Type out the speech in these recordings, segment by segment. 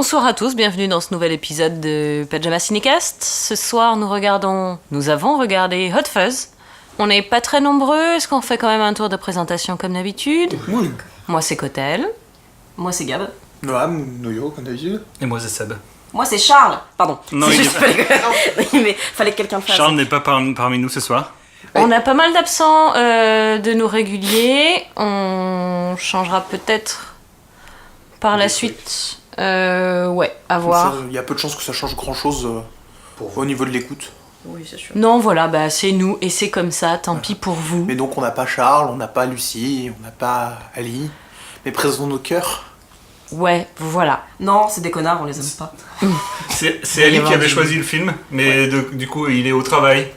Bonsoir à tous, bienvenue dans ce nouvel épisode de Pajama Cinécast. Ce soir, nous avons regardé Hot Fuzz. On n'est pas très nombreux, est-ce qu'on fait quand même un tour de présentation comme d'habitude? Oui. Moi, c'est Cotel. Moi, c'est Gab. Noam, Noyo, comme d'habitude. Et moi, c'est Seb. Moi, c'est Charles. Pardon. Non, C'est il juste mais fallait que quelqu'un le fasse. Charles n'est pas parmi nous ce soir. On a pas mal d'absents de nos réguliers. On changera peut-être par la suite. Ouais, à voir. Il y a peu de chances que ça change grand chose au niveau de l'écoute. Oui, c'est sûr. Non, voilà, bah c'est nous et c'est comme ça, tant pis pour vous. Mais donc on n'a pas Charles, on n'a pas Lucie, on n'a pas Ali. Mais présentons nos cœurs. Ouais, voilà. Non, c'est des connards, on les aime pas. C'est Ali qui avait choisi le film, mais du coup, il est au travail.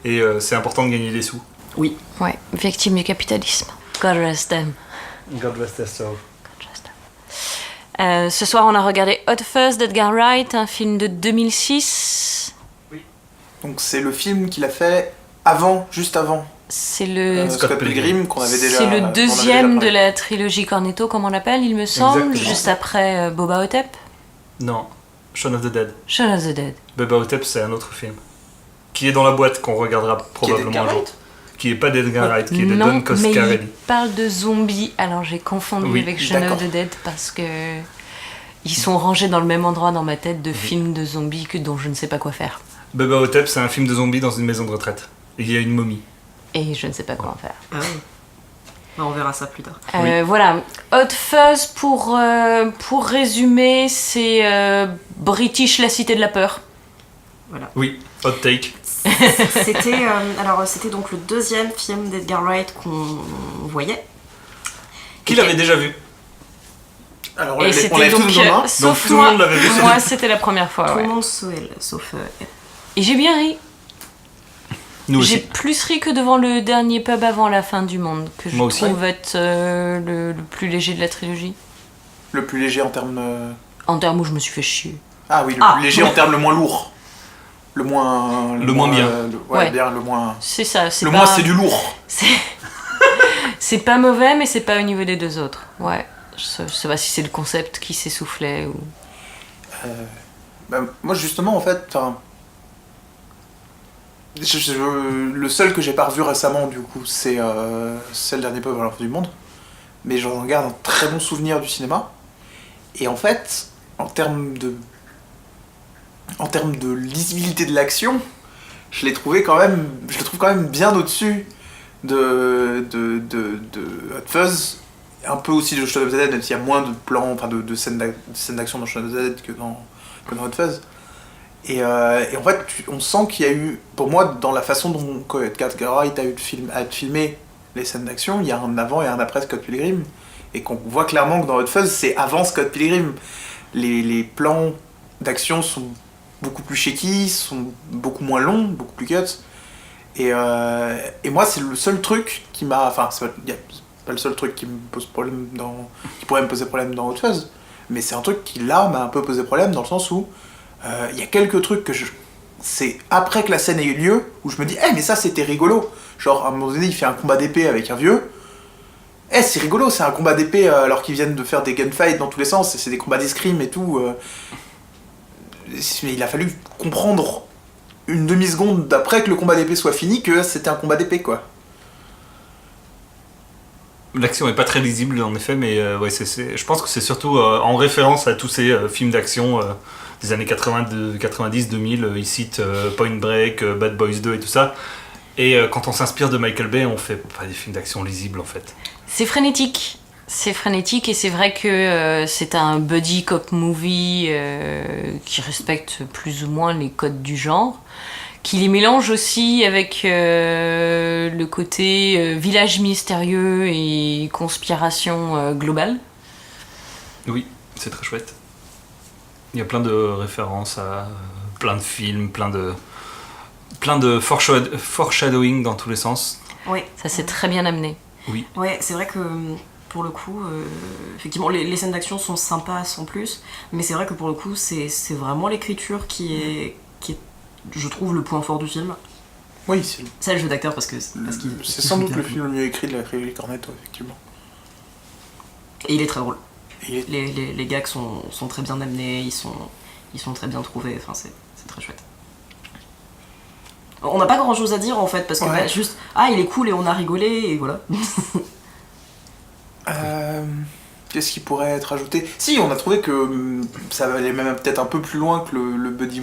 Et c'est important de gagner des sous. Oui. Ouais, victime du capitalisme. God rest them. God rest their soul. Ce soir, on a regardé Hot Fuzz d'Edgar Wright, un film de 2006. Donc c'est le film qu'il a fait avant, juste avant. C'est le... Scott Pilgrim qu'on avait déjà. C'est le deuxième de parlé. la trilogie Cornetto, comme on l'appelle, il me semble, Exactement. juste après Boba Hotep. Non, Shaun of the Dead. Shaun of the Dead. Bubba Hotep, c'est un autre film. Qui est dans la boîte, qu'on regardera probablement un jour. Qui est pas d'Edgar Wright, qui est de Non, Don mais Coscarelli. il parle de zombies, alors j'ai confondu Oui, avec Shaun of d'accord. the Dead parce que ils sont rangés dans le même endroit dans ma tête de films de zombies dont je ne sais pas quoi faire. Bubba Hotep, c'est un film de zombies dans une maison de retraite. Et il y a une momie. Et je ne sais pas quoi en faire. Ah oui. Bah, on verra ça plus tard. Voilà, Hot Fuzz pour résumer, c'est British, la cité de la peur. Oui, hot take. C'était donc le deuxième film d'Edgar Wright qu'on voyait. Qui l'avait déjà vu? Alors Et on c'était l'avait donc, tous dans main. sauf tout le moi, monde l'avait vu. moi c'était la première fois. Tout Ouais. le monde sauf Et j'ai bien ri. Nous J'ai aussi. plus ri que devant le dernier pub avant la fin du monde, que je Moi aussi. trouve être le plus léger de la trilogie. Le plus léger en termes. En termes où je me suis fait chier. Ah oui, le Ah. plus léger en termes le moins lourd. Le moins bien. Ouais. Bien, le moins. C'est ça. C'est Le pas... moins c'est du lourd. C'est pas mauvais, mais c'est pas au niveau des deux autres. Ouais. Je sais pas si c'est le concept qui s'essoufflait ou. Bah, moi justement en fait, le seul que j'ai pas revu récemment du coup c'est le dernier peuple à l'enfant du monde, mais j'en garde un très bon souvenir du cinéma. Et en fait, en termes de lisibilité de l'action, je le trouve quand même bien au-dessus de Hot Fuzz, un peu aussi de Shaun of the Dead, même s'il y a moins de plans, enfin de scènes d'action dans Shaun of the Dead que dans Hot Fuzz. Et en fait, on sent qu'il y a eu, pour moi, dans la façon dont Edgar Wright a filmé les scènes d'action, il y a un avant et un après Scott Pilgrim, et qu'on voit clairement que dans Hot Fuzz, c'est avant Scott Pilgrim. Les plans d'action sont beaucoup plus shaky, sont beaucoup moins longs, beaucoup plus cuts. Et moi, c'est le seul truc qui m'a... Enfin, c'est pas le seul truc qui me pose problème qui pourrait me poser problème dans Hot Fuzz, mais c'est un truc qui, là, m'a un peu posé problème, dans le sens où il y a quelques trucs que c'est après que la scène ait eu lieu, où je me dis « Eh, mais ça, c'était rigolo !» Genre, à un moment donné, il fait un combat d'épée avec un vieux. « Eh, c'est rigolo, c'est un combat d'épée alors qu'ils viennent de faire des gunfights dans tous les sens, et c'est des combats d'escrime et tout. Mais il a fallu comprendre une demi-seconde d'après que le combat d'épée soit fini que c'était un combat d'épée, quoi. L'action est pas très lisible en effet, mais ouais, je pense que c'est surtout en référence à tous ces films d'action des années 90, 2000. Ils citent Point Break, Bad Boys 2 et tout ça. Et quand on s'inspire de Michael Bay, on fait pas des films d'action lisibles en fait. C'est frénétique. C'est frénétique et c'est vrai que c'est un buddy cop movie qui respecte plus ou moins les codes du genre, qui les mélange aussi avec le côté village mystérieux et conspiration globale. Oui, c'est très chouette. Il y a plein de références à plein de films, plein de foreshadowing dans tous les sens. Oui. Ça c'est très bien amené. Oui. Ouais, c'est vrai que pour le coup, effectivement, les scènes d'action sont sympas sans plus, mais c'est vrai que pour le coup, c'est vraiment l'écriture qui est, je trouve, le point fort du film. Oui, C'est le jeu d'acteur parce qu'il... c'est sans doute le film le mieux écrit de la trilogie Cornetto, effectivement. Et il est très drôle. Les gags sont très bien amenés, ils sont très bien trouvés, enfin c'est très chouette. On n'a pas grand chose à dire en fait, parce que Ouais. juste, il est cool et on a rigolé, et voilà. Qu'est-ce qui pourrait être ajouté? Si, on a trouvé que ça allait même peut-être un peu plus loin que le buddy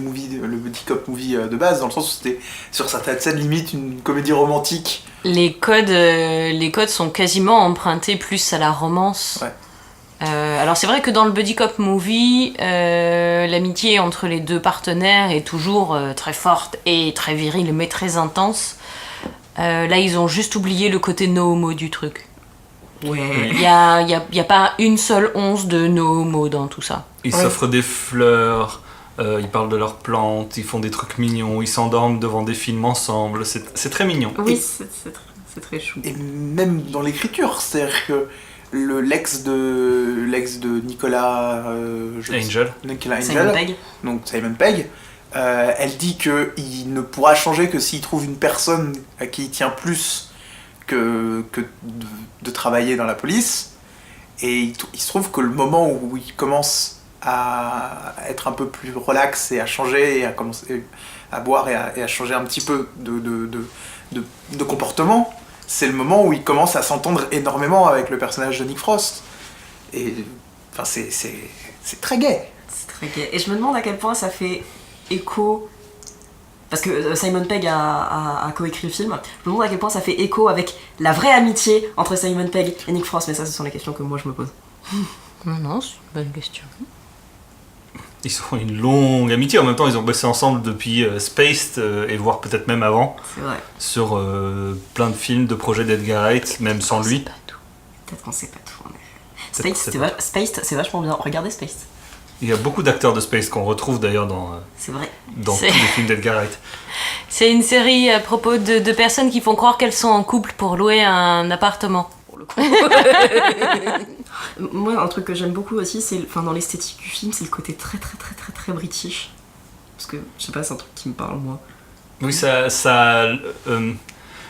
cop movie de base, dans le sens où c'était sur certaines scènes limite une comédie romantique. Les codes sont quasiment empruntés plus à la romance. Ouais. Alors c'est vrai que dans le buddy cop movie, l'amitié entre les deux partenaires est toujours très forte et très virile, mais très intense. Là, ils ont juste oublié le côté no homo du truc. Ouais. Il y a pas une seule once de no homo dans tout ça. Ils Ouais. s'offrent des fleurs, ils parlent de leurs plantes, ils font des trucs mignons, ils s'endorment devant des films ensemble, c'est très mignon. Oui, Et- c'est très chou. Et même dans l'écriture, c'est-à-dire que l'ex de Nicolas Nicolas Simon Angel, Pegg. donc Simon Pegg, elle dit qu'il ne pourra changer que s'il trouve une personne à qui il tient plus que de travailler dans la police. Et il se trouve que le moment où il commence à être un peu plus relax et à changer et à commencer à boire et à changer un petit peu de comportement, c'est le moment où il commence à s'entendre énormément avec le personnage de Nick Frost. Et enfin, c'est très gai. C'est très gai. Et je me demande à quel point ça fait écho. Parce que Simon Pegg a coécrit le film. Je me demande à quel point ça fait écho avec la vraie amitié entre Simon Pegg et Nick Frost. Mais ça, ce sont les questions que moi je me pose. Non, c'est une bonne question. Ils ont une longue amitié, en même temps ils ont bossé ensemble depuis Spaced, et voire peut-être même avant, C'est vrai. sur plein de films, de projets d'Edgar Wright, même sans lui. C'est pas tout. Peut-être qu'on sait pas tout en effet. Peut-être Spaced, c'est vachement bien. Regardez Spaced. Il y a beaucoup d'acteurs de Spaced qu'on retrouve d'ailleurs dans C'est vrai. tous C'est- les films d'Edgar Wright. C'est une série à propos de personnes qui font croire qu'elles sont en couple pour louer un appartement. Pour le coup. Moi, un truc que j'aime beaucoup aussi, c'est dans l'esthétique du film, c'est le côté très très très très très british. Parce que je sais pas, c'est un truc qui me parle moi. Oui,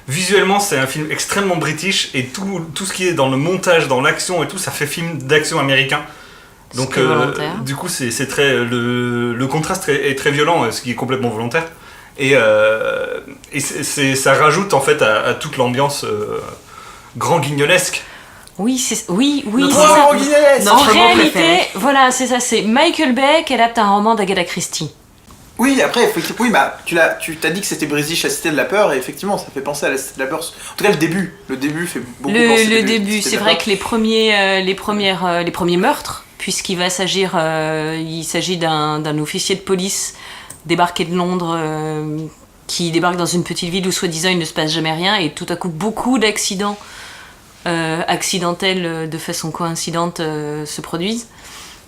visuellement c'est un film extrêmement british, et tout ce qui est dans le montage, dans l'action et tout, ça fait film d'action américain. Donc C'est volontaire. du coup c'est très le contraste est très violent, ce qui est complètement volontaire, et ça rajoute en fait à toute l'ambiance grand guignolesque. Oui, c'est Notre- c'est ça. Oh, Guinness Non. En Notre roman réalité, préféré. voilà, c'est ça, c'est Michael Bay qui adapte un roman d'Agatha Christie. Oui, après, effectivement, oui, bah, tu t'as dit que c'était British, la Cité de la Peur, et effectivement, ça fait penser à la Cité de la Peur. En tout cas, le début fait beaucoup penser Le à la début, Cité de c'est la vrai Peur. que les premiers meurtres, puisqu'il va s'agir, il s'agit d'un officier de police débarqué de Londres, qui débarque dans une petite ville où soi-disant il ne se passe jamais rien, et tout à coup beaucoup d'accidents accidentels de façon coïncidente se produisent.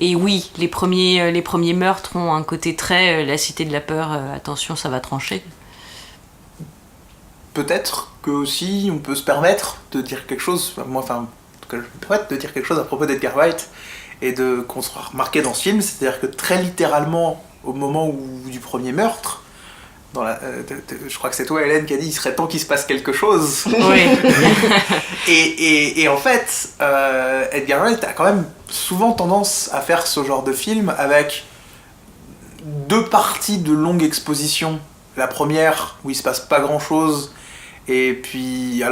Et oui, les premiers meurtres ont un côté très la Cité de la Peur, attention ça va trancher. Peut-être que aussi on peut se permettre de dire quelque chose, moi, enfin, en tout cas, je me permets de dire quelque chose à propos d'Edgar Wright et qu'on sera remarqué dans ce film, c'est-à-dire que très littéralement, au moment du premier meurtre, je crois que c'est toi, Hélène, qui a dit il serait temps qu'il se passe quelque chose. Oui. Et en fait, Edgar Wright a quand même souvent tendance à faire ce genre de film avec deux parties de longue exposition. La première, où il se passe pas grand chose, et puis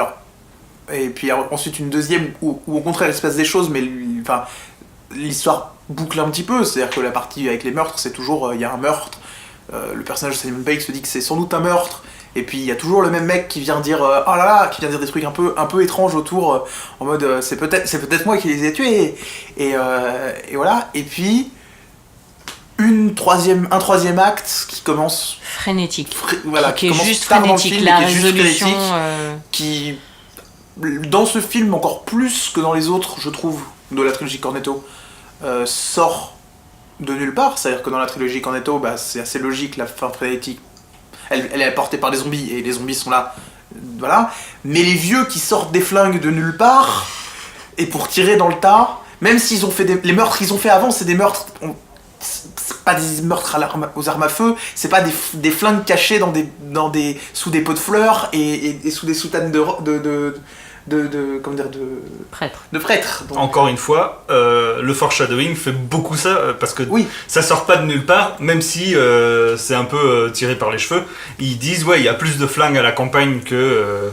ensuite une deuxième où au contraire il se passe des choses, mais enfin, l'histoire boucle un petit peu. C'est-à-dire que la partie avec les meurtres, c'est toujours il y a un meurtre. Le personnage de Simon Pegg se dit que c'est sans doute un meurtre, et puis il y a toujours le même mec qui vient dire oh là là, qui vient dire des trucs un peu étranges autour, en mode c'est peut-être moi qui les ai tués, et voilà. Et puis un troisième acte qui commence Frénétique. voilà, qui est commence juste tard dans le frénétique, film, la et qui est juste résolution. frénétique, qui dans ce film encore plus que dans les autres, je trouve, de la trilogie Cornetto, sort de nulle part. C'est-à-dire que dans la trilogie Cornetto, bah, c'est assez logique, la fin frénétique, elle est portée par des zombies, et les zombies sont là, voilà. Mais les vieux qui sortent des flingues de nulle part, et pour tirer dans le tas, même s'ils ont fait les meurtres qu'ils ont fait avant, c'est des meurtres... C'est pas des meurtres aux armes à feu, c'est pas des flingues cachées sous des pots de fleurs et sous des soutanes comment dire, Prêtre. de prêtre. Donc, Encore une fois, le foreshadowing fait beaucoup ça, parce que oui, ça sort pas de nulle part, même si c'est un peu tiré par les cheveux. Ils disent, ouais, il y a plus de flingues à la campagne que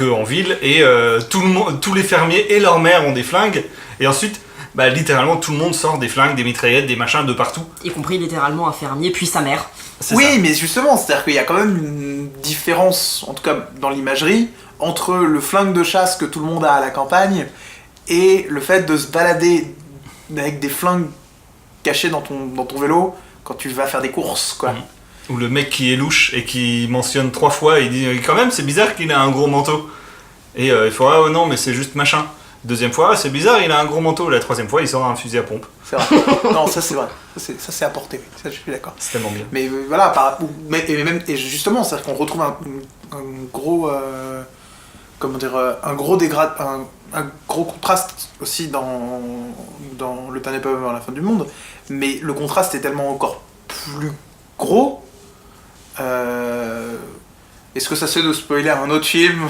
en ville, et tous les fermiers et leur mère ont des flingues, et ensuite, bah, littéralement, tout le monde sort des flingues, des mitraillettes, des machins de partout. Y compris littéralement un fermier, puis sa mère. C'est oui, ça. mais justement, c'est-à-dire qu'il y a quand même une différence, en tout cas dans l'imagerie, entre le flingue de chasse que tout le monde a à la campagne et le fait de se balader avec des flingues cachés dans ton vélo quand tu vas faire des courses, quoi. Ou le mec qui est louche et qui mentionne 3 fois, il dit quand même c'est bizarre qu'il a un gros manteau. Et il faut ah non mais c'est juste machin. Deuxième fois, ah, c'est bizarre il a un gros manteau. La troisième fois il sort un fusil à pompe. C'est vrai. Non, ça c'est vrai. Ça c'est apporté, oui. Ça je suis d'accord. C'est tellement bien. Mais voilà, et justement, c'est-à-dire qu'on retrouve un gros, comment dire, un gros contraste aussi dans Le Dernier Peuple à la fin du monde, mais le contraste est tellement encore plus gros. Est-ce que ça se fait de spoiler un autre film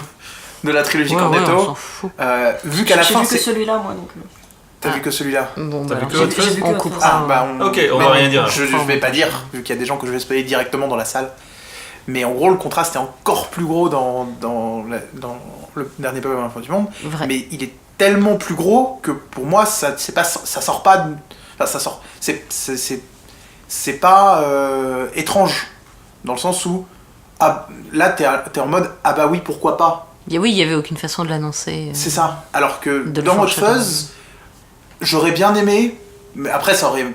de la trilogie Ouais, Cornetto, on s'en fout. vu qu'à la J'ai fin vu que c'est... celui-là, moi, donc. T'as vu que celui-là? Bon, T'as bah, vu que alors, Hot Fuzz on Hot coupera. Fuzz. Ah, bah Ok, on bah, va rien dire. Je vais pas dire, vu qu'il y a des gens que je vais spoiler directement dans la salle. Mais en gros, le contraste est encore plus gros dans Le Dernier Peuple à la fin du monde. Vrai. Mais il est tellement plus gros que pour moi, ça sort pas. Enfin, ça sort. C'est pas étrange. Dans le sens où. Ah, là, t'es en mode ah bah oui, pourquoi pas. Oui, il y avait aucune façon de l'annoncer. C'est ça. Alors que de le dans Hot foreshadowing. Fuzz, j'aurais bien aimé, mais après ça aurait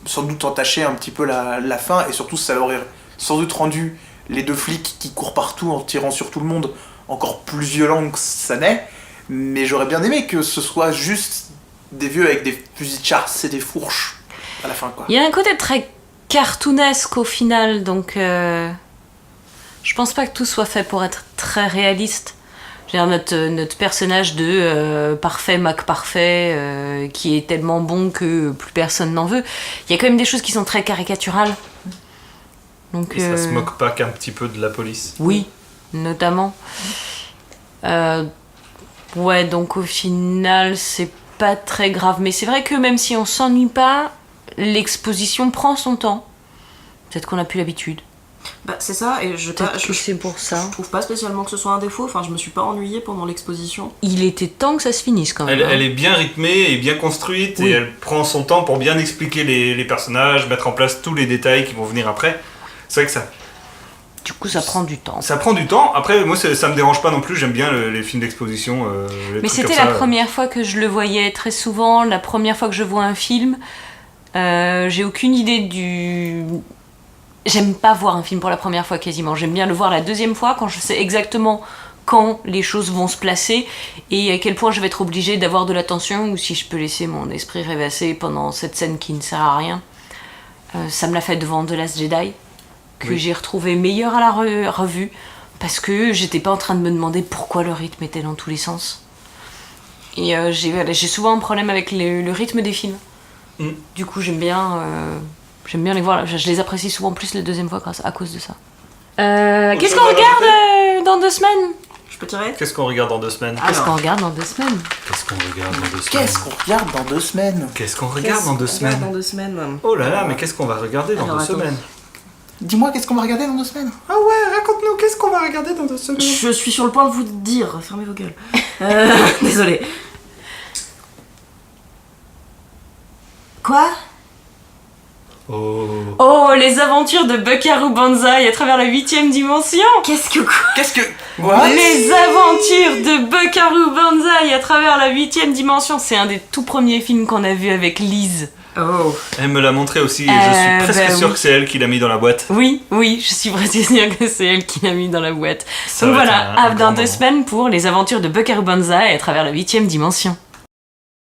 sans doute entaché un petit peu la fin, et surtout ça aurait sans doute rendu les deux flics qui courent partout en tirant sur tout le monde encore plus violents que ça n'est. Mais j'aurais bien aimé que ce soit juste des vieux avec des fusils de chasse et des fourches à la fin, quoi. Il y a un côté très cartoonesque au final, donc je pense pas que tout soit fait pour être très réaliste. Je veux dire, notre personnage de parfait Mac parfait qui est tellement bon que plus personne n'en veut. Il y a quand même des choses qui sont très caricaturales. Donc, Et ça se moque pas qu'un petit peu de la police. oui, notamment. Ouais, donc au final, c'est pas très grave. Mais c'est vrai que même si on s'ennuie pas, l'exposition prend son temps. Peut-être qu'on a plus l'habitude. Bah, c'est ça, et je Peut-être que c'est pour ça. trouve pas spécialement que ce soit un défaut. Enfin, je me suis pas ennuyée pendant l'exposition. Il était temps que ça se finisse quand même. Elle est bien rythmée et bien construite, Oui. et elle prend son temps pour bien expliquer les personnages, mettre en place tous les détails qui vont venir après. C'est vrai que Du coup, ça prend du temps. ça prend du temps. Après, moi, ça me dérange pas non plus. J'aime bien les films d'exposition. Les Mais trucs c'était comme la ça. première fois que je le voyais très souvent. La première fois que je vois un film, j'ai aucune idée du... J'aime pas voir un film pour la première fois quasiment. J'aime bien le voir la deuxième fois quand je sais exactement quand les choses vont se placer et à quel point je vais être obligée d'avoir de l'attention ou si je peux laisser mon esprit rêvasser pendant cette scène qui ne sert à rien. Ça me l'a fait devant The Last Jedi, que Oui. j'ai retrouvé meilleur à la revue parce que j'étais pas en train de me demander pourquoi le rythme était dans tous les sens. Et j'ai souvent un problème avec le rythme des films. Mm. Du coup, j'aime bien les voir. Je les apprécie souvent plus la deuxième fois à cause de ça. Qu'est-ce qu'on regarde dans 2 semaines? Je peux tirer? Qu'est-ce qu'on regarde dans 2 semaines Qu'est-ce Alors. qu'on regarde dans 2 semaines? Qu'est-ce qu'on regarde dans 2 semaines Qu'est-ce qu'on regarde dans 2 semaines? Qu'est-ce qu'on regarde dans 2 Qu'est-ce qu'on regarde semaines dans 2 semaines. Oh là là, mais qu'est-ce qu'on va regarder dans Alors, 2 attends. semaines Dis-moi, qu'est-ce qu'on va regarder dans 2 semaines? Ah ouais, raconte-nous, qu'est-ce qu'on va regarder dans 2 semaines Je suis sur le point de vous dire, fermez vos gueules. Désolée. Quoi? Oh. Oh, les aventures de Buckaroo Banzai à travers la 8ème dimension! Qu'est-ce que quoi? Qu'est-ce que... What? Les aventures de Buckaroo Banzai à travers la 8ème dimension! C'est un des tout premiers films qu'on a vu avec Lise. Oh. Elle me l'a montré aussi et je suis presque bah sûr oui. que c'est elle qui l'a mis dans la boîte. Oui, je suis presque sûre que c'est elle qui l'a mis dans la boîte. Ça Donc va être voilà, un dans grand 2 moment. semaines pour les aventures de Buckaroo Banzai à travers la 8ème dimension.